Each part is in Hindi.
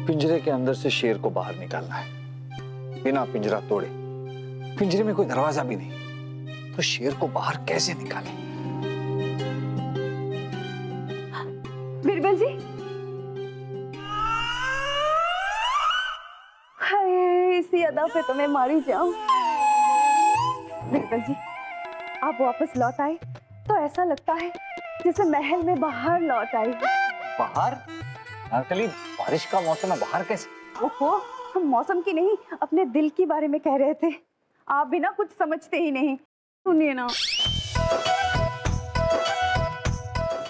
पिंजरे के अंदर से शेर को बाहर निकालना है, बिना पिंजरा तोड़े। पिंजरे में कोई दरवाजा भी नहीं, तो शेर को बाहर कैसे निकालें? बिरबल जी, हाय, इसी अदा पे तो मैं मारी जाऊं। बिरबल जी, आप वापस लौट आए तो ऐसा लगता है जैसे महल में बाहर लौट आई। बाहर? अनारकली, बारिश का मौसम है, बाहर कैसे? ओहो, हम मौसम की नहीं, अपने दिल के बारे में कह रहे थे। आप भी ना कुछ समझते ही नहीं। सुनिए ना।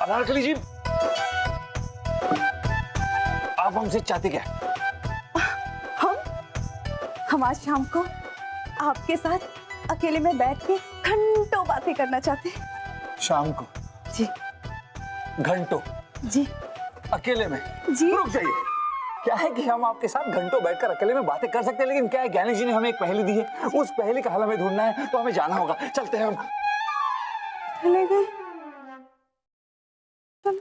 अनारकली जी, आप हमसे चाहते क्या? हम आज शाम को आपके साथ अकेले में बैठ के घंटों बातें करना चाहते हैं। शाम को? जी। घंटों? जी। अकेले में? जी। रुक जाइए, क्या है कि हम आपके साथ घंटों बैठकर अकेले में बातें कर सकते हैं, लेकिन क्या है, ज्ञानी जी ने हमें एक पहेली दी है, उस पहेली का हल हमें ढूंढना है, तो हमें जाना होगा। चलते हैं हम। चले गए? चलो।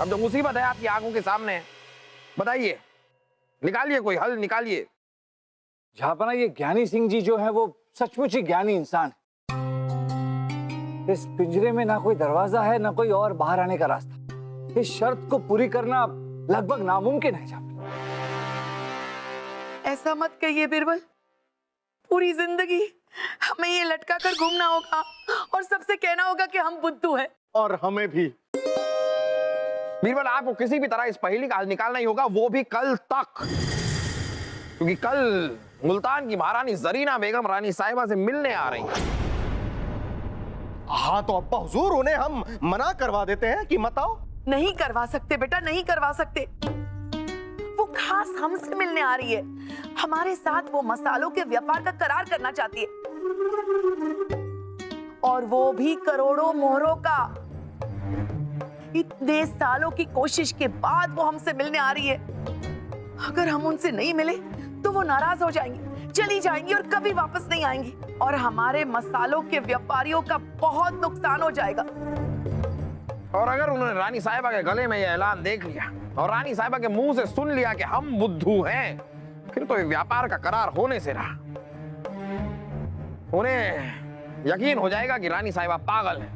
अब जो मुसीबत है आपकी आंखों के सामने है, बताइए, निकालिए, कोई हल निकालिए। जहापना, ये ज्ञानी सिंह जी जो है वो सचमुच ही ज्ञानी इंसान है। इस पिंजरे में ना कोई दरवाजा है, ना कोई और बाहर आने का रास्ता। इस शर्त को पूरी करना लगभग नामुमकिन है। जहापना, ऐसा मत कहिए बिरबल, पूरी जिंदगी हमें ये लटका कर घूमना होगा और सबसे कहना होगा कि हम बुद्धू हैं। और हमें भी। बीरबल, आपको किसी भी तरह इस पहेली का हल निकालना ही होगा, वो भी कल तक, क्योंकि कल मुल्तान की महारानी जरीना बेगम रानी साहिबा से मिलने आ रही है। हाँ तो अब्बा हुजूर, उन्हें हम मना करवा देते हैं कि मत आओ। नहीं करवा सकते बेटा, नहीं करवा सकते। वो खास हमसे मिलने आ रही है, हमारे साथ वो मसालों के व्यापार का करार करना चाहती है, और वो भी करोड़ों मोहरों का। इतने सालों की कोशिश के बाद वो हमसे मिलने आ रही है। अगर हम उनसे नहीं मिले तो वो नाराज हो जाएंगी, चली जाएंगी और कभी वापस नहीं आएंगी, और हमारे मसालों के व्यापारियों का बहुत नुकसान हो जाएगा। और अगर उन्होंने रानी साहिबा के गले में यह ऐलान देख लिया और रानी साहिबा के मुंह से सुन लिया कि हम बुद्धू हैं, फिर तो व्यापार का करार होने से रहा। उन्हें यकीन हो जाएगा कि रानी साहिबा पागल है,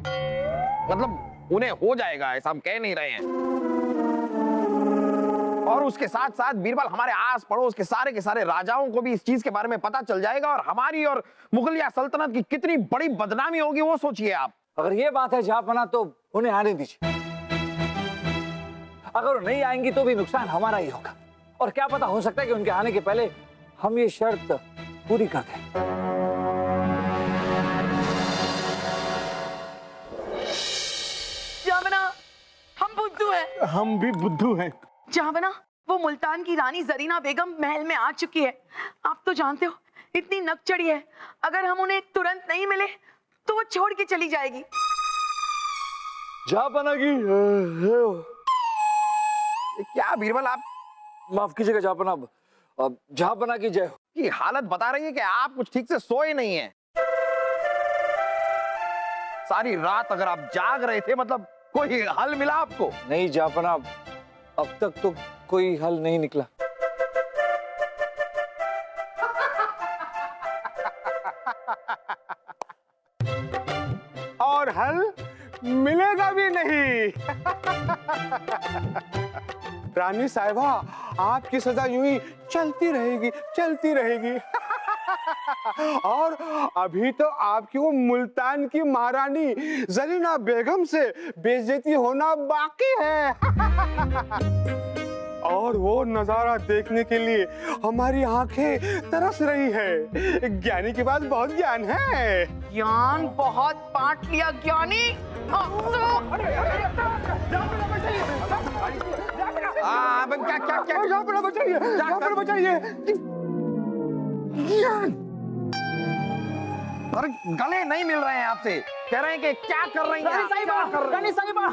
मतलब उन्हें हो जाएगा, ऐसा हम कह नहीं रहे हैं। और उसके साथ साथ बीरबल, हमारे आस पड़ोस के सारे राजाओं को भी इस चीज के बारे में पता चल जाएगा, और हमारी और मुगलिया सल्तनत की कितनी बड़ी बदनामी होगी, वो सोचिए आप। अगर ये बात है जहापना, तो उन्हें आने दीजिए। अगर वो नहीं आएंगी तो भी नुकसान हमारा ही होगा, और क्या पता, हो सकता है कि उनके आने के पहले हम ये शर्त पूरी कर दें। जहांबना, हम बुद्धू हैं। हम भी बुद्धू हैं। जहांबना, वो मुल्तान की रानी जरीना बेगम महल में आ चुकी है। आप तो जानते हो, इतनी नक चढ़ी है, अगर हम उन्हें तुरंत नहीं मिले तो वो छोड़ के चली जाएगी। जहापना की क्या बीरबल, आप माफ कीजिएगा जहापना, जहापना की जय हो। की हालत बता रही है कि आप कुछ ठीक से सोए नहीं हैं। सारी रात अगर आप जाग रहे थे, मतलब कोई हल मिला आपको? नहीं जहापना, अब तक तो कोई हल नहीं निकला। और हल मिलेगा भी नहीं। रानी साहिबा, आपकी सजा यूं ही चलती रहेगी, चलती रहेगी। और अभी तो आपकी वो मुल्तान की महारानी जरीना बेगम से बेइज्जती होना बाकी है। और वो नजारा देखने के लिए हमारी आंखें तरस रही है। ज्ञानी के पास बहुत ज्ञान है। ज्ञान बहुत बांट लिया ज्ञानी। क्या क्या जापना बचाइए, जापना बचाइए। अरे गले नहीं मिल रहे हैं आपसे, कह रहे हैं कि क्या कर रही हैं रानी आप? साहिबा, क्या कर रही हैं? रानी साहिबा,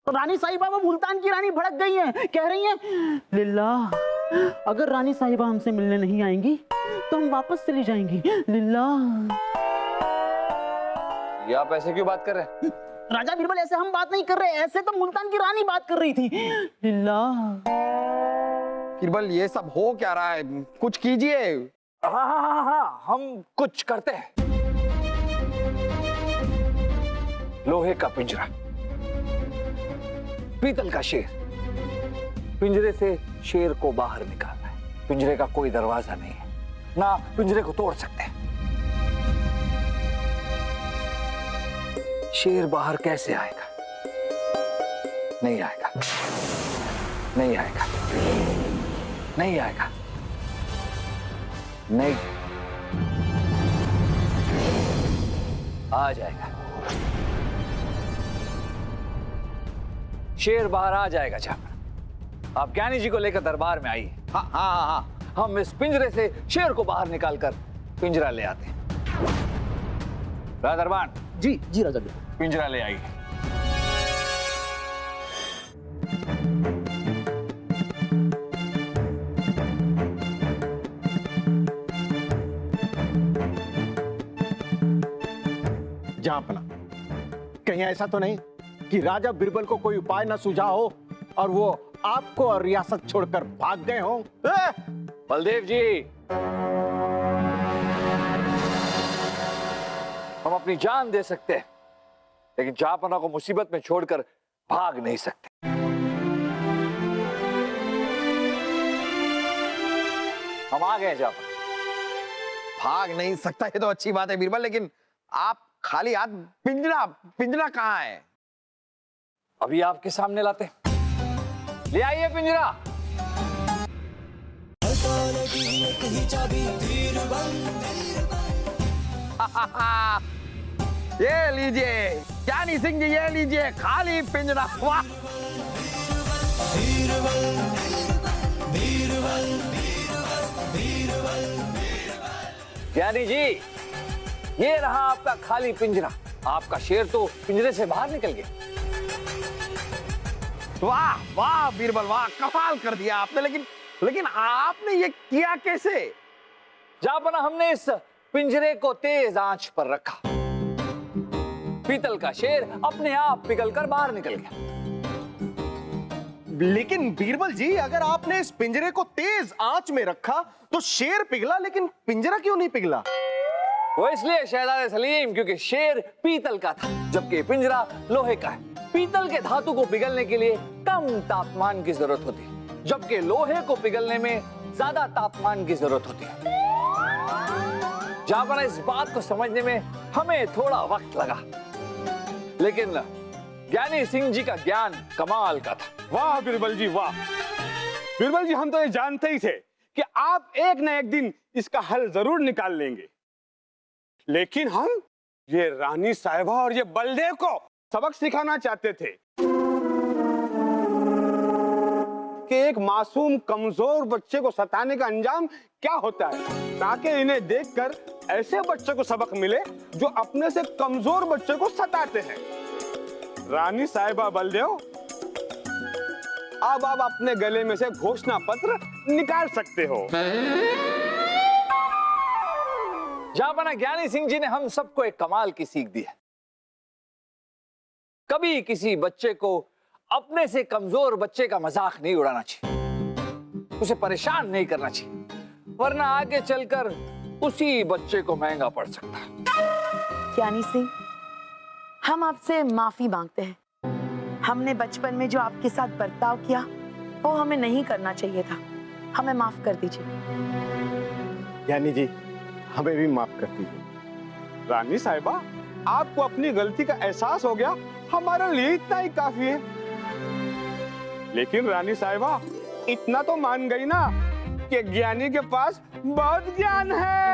रानी साहिबा वो मुल्तान की रानी भड़क गई हैं, कह रही हैं लिल्ला अगर रानी साहिबा हमसे मिलने नहीं आएंगी तो हम वापस चली जाएंगी। लिल्ला। ये आप ऐसे क्यों बात कर रहे हैं? राजा बीरबल ऐसे हम बात नहीं कर रहे, ऐसे तो मुल्तान की रानी बात कर रही थी। लिल्ला। बीरबल ये सब हो क्या रहा है, कुछ कीजिए। हाँ हाँ हाँ हाँ, हम कुछ करते हैं। लोहे का पिंजरा, पीतल का शेर, पिंजरे से शेर को बाहर निकालना है। पिंजरे का कोई दरवाजा नहीं है, ना पिंजरे को तोड़ सकते हैं। शेर बाहर कैसे आएगा? नहीं आएगा, नहीं आएगा, नहीं आएगा, नहीं आ जाएगा। शेर बाहर आ जाएगा। जापना, आप ज्ञानी जी को लेकर दरबार में आइए। हाँ हाँ हाँ हाँ, हम इस पिंजरे से शेर को बाहर निकालकर पिंजरा ले आते हैं। दरबान जी जी राजा बीरबल। पिंजरा ले आइए। जापना, कहीं ऐसा तो नहीं कि राजा बीरबल को कोई उपाय न सूझा हो और वो आपको और रियासत छोड़कर भाग गए हो? बलदेव जी, हम अपनी जान दे सकते हैं, लेकिन जापना को मुसीबत में छोड़कर भाग नहीं सकते। हम आ गए जापना। भाग नहीं सकता ये तो अच्छी बात है बीरबल, लेकिन आप खाली हाथ, पिंजरा पिंजरा कहाँ है? अभी आपके सामने लाते हैं। ले आइए पिंजरा। ये लीजिए ज्ञानी सिंह जी, ये लीजिए खाली पिंजरा। वाह, ज्ञानी जी, ये रहा आपका खाली पिंजरा। आपका शेर तो पिंजरे से बाहर निकल गया। वाह वाह बीरबल, वाह, कमाल कर दिया आपने। लेकिन आपने ये किया कैसे? जापना, हमने इस पिंजरे को तेज आंच पर रखा। पीतल का शेर अपने आप पिघलकर बाहर निकल गया। लेकिन बीरबल जी, अगर आपने इस पिंजरे को तेज आंच में रखा तो शेर पिघला, लेकिन पिंजरा क्यों नहीं पिघला? वो इसलिए शहजादे सलीम, क्योंकि शेर पीतल का था, जबकि पिंजरा लोहे का है। पीतल के धातु को पिघलने के लिए कम तापमान की जरूरत होती है, जबकि लोहे को पिघलने में ज्यादा तापमान की जरूरत होती है। जापना, इस बात को समझने में हमें थोड़ा वक्त लगा, लेकिन ज्ञानी सिंह जी का ज्ञान कमाल का था। वाह बीरबल जी, वाह। बीरबल जी, हम तो ये जानते ही थे कि आप एक न एक दिन इसका हल जरूर निकाल लेंगे, लेकिन हम ये रानी साहिबा और ये बलदेव को सबक सिखाना चाहते थे कि एक मासूम कमजोर बच्चे को सताने का अंजाम क्या होता है, ताकि इन्हें देखकर ऐसे बच्चे को सबक मिले जो अपने से कमजोर बच्चे को सताते हैं। रानी साहिबा, बलदेव, अब आप अपने गले में से घोषणा पत्र निकाल सकते हो। जापना, ज्ञानी सिंह जी ने हम सबको एक कमाल की सीख दी है। कभी किसी बच्चे को अपने से कमजोर बच्चे का मजाक नहीं उड़ाना चाहिए, उसे परेशान नहीं करना चाहिए, वरना आगे चलकर उसी बच्चे को महंगा पड़ सकता है। ज्ञानी सिंह, हम आपसे माफी मांगते हैं। हमने बचपन में जो आपके साथ बर्ताव किया वो हमें नहीं करना चाहिए था। हमें माफ कर दीजिए। ज्ञानी जी, हमें भी माफ कर दीजिए। रानी साहिबा, आपको अपनी गलती का एहसास हो गया, हमारे लिए इतना ही काफी है। लेकिन रानी साहिबा, इतना तो मान गई ना कि ज्ञानी के पास बहुत ज्ञान है।